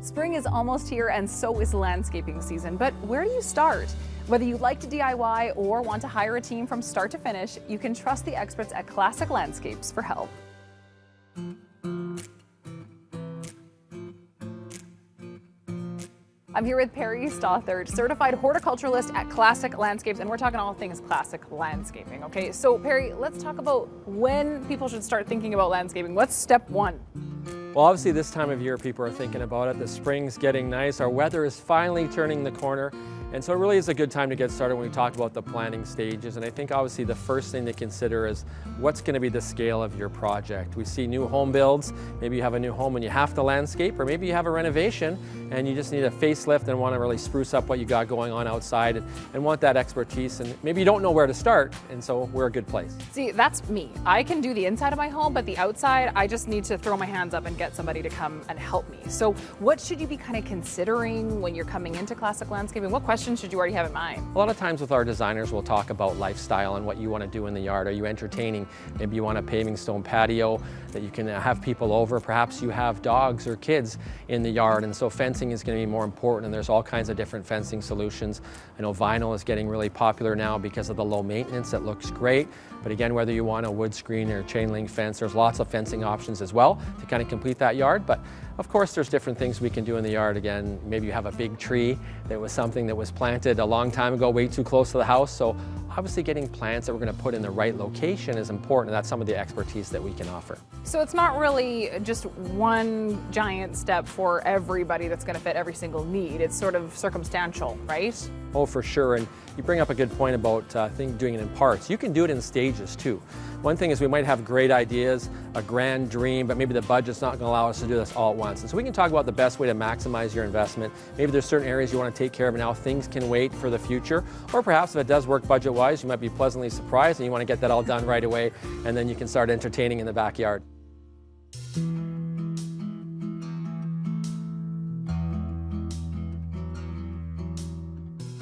Spring is almost here and so is landscaping season, but where do you start? Whether you like to DIY or want to hire a team from start to finish, you can trust the experts at Classic Landscapes for help. I'm here with Perry Stothard, certified horticulturalist at Classic Landscapes, and we're talking all things classic landscaping, okay? So Perry, let's talk about when people should start thinking about landscaping. What's step one? Well, obviously this time of year people are thinking about it. The spring's getting nice, our weather is finally turning the corner, and so it really is a good time to get started when we talk about the planning stages. And I think obviously the first thing to consider is what's going to be the scale of your project. We see new home builds, maybe you have a new home and you have to landscape, or maybe you have a renovation and you just need a facelift and want to really spruce up what you got going on outside and want that expertise, and maybe you don't know where to start, and so we're a good place. See, that's me. I can do the inside of my home, but the outside, I just need to throw my hands up and get somebody to come and help me. So what should you be kind of considering when you're coming into Classic Landscaping? What questions should you already have in mind? A lot of times with our designers, we'll talk about lifestyle and what you want to do in the yard. Are you entertaining? Maybe you want a paving stone patio that you can have people over. Perhaps you have dogs or kids in the yard, and so fencing is going to be more important, and there's all kinds of different fencing solutions. I know vinyl is getting really popular now because of the low maintenance. It looks great, but again, whether you want a wood screen or chain link fence, there's lots of fencing options as well to kind of complete that yard. But of course, there's different things we can do in the yard. Again, maybe you have a big tree that was something that was planted a long time ago, way too close to the house. So obviously getting plants that we're going to put in the right location is important, and that's some of the expertise that we can offer. So it's not really just one giant step for everybody that's going to fit every single need. It's sort of circumstantial, right? Oh, for sure. And you bring up a good point about doing it in parts. You can do it in stages too. One thing is we might have great ideas, a grand dream, but maybe the budget's not going to allow us to do this all at once. And so we can talk about the best way to maximize your investment. Maybe there's certain areas you want to take care of now, things can wait for the future. Or perhaps if it does work budget-wise, you might be pleasantly surprised and you want to get that all done right away, and then you can start entertaining in the backyard.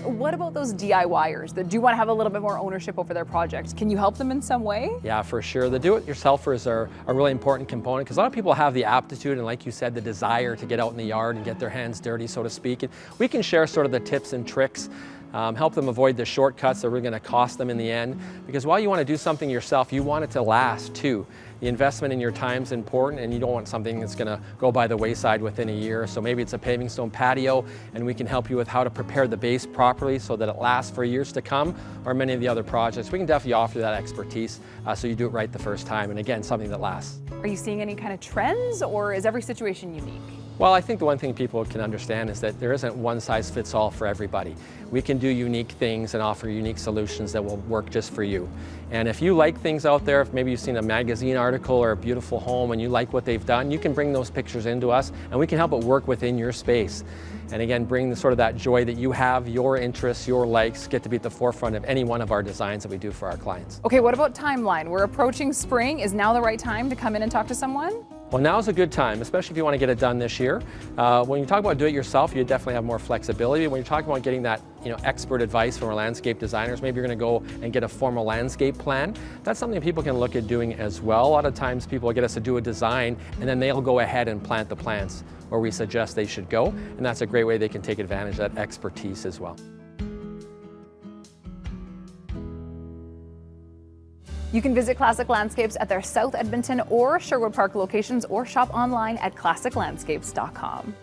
What about those DIYers that do want to have a little bit more ownership over their projects? Can you help them in some way? Yeah, for sure. The do-it-yourselfers are a really important component, because a lot of people have the aptitude and, like you said, the desire to get out in the yard and get their hands dirty, so to speak. And we can share sort of the tips and tricks, help them avoid the shortcuts that are really going to cost them in the end. Because while you want to do something yourself, you want it to last too. The investment in your time is important, and you don't want something that's going to go by the wayside within a year. So maybe it's a paving stone patio, and we can help you with how to prepare the base properly so that it lasts for years to come, or many of the other projects. We can definitely offer that expertise so you do it right the first time, and again, something that lasts. Are you seeing any kind of trends, or is every situation unique? Well, I think the one thing people can understand is that there isn't one size fits all for everybody. We can do unique things and offer unique solutions that will work just for you. And if you like things out there, if maybe you've seen a magazine article or a beautiful home and you like what they've done, you can bring those pictures into us and we can help it work within your space. And again, bring the sort of that joy that you have, your interests, your likes, get to be at the forefront of any one of our designs that we do for our clients. Okay, what about timeline? We're approaching spring. Is now the right time to come in and talk to someone? Well, now's a good time, especially if you want to get it done this year. When you talk about do-it-yourself, you definitely have more flexibility. When you're talking about getting that expert advice from our landscape designers, maybe you're going to go and get a formal landscape plan. That's something people can look at doing as well. A lot of times people will get us to do a design, and then they'll go ahead and plant the plants where we suggest they should go, and that's a great way they can take advantage of that expertise as well. You can visit Classic Landscapes at their South Edmonton or Sherwood Park locations, or shop online at classiclandscapes.com.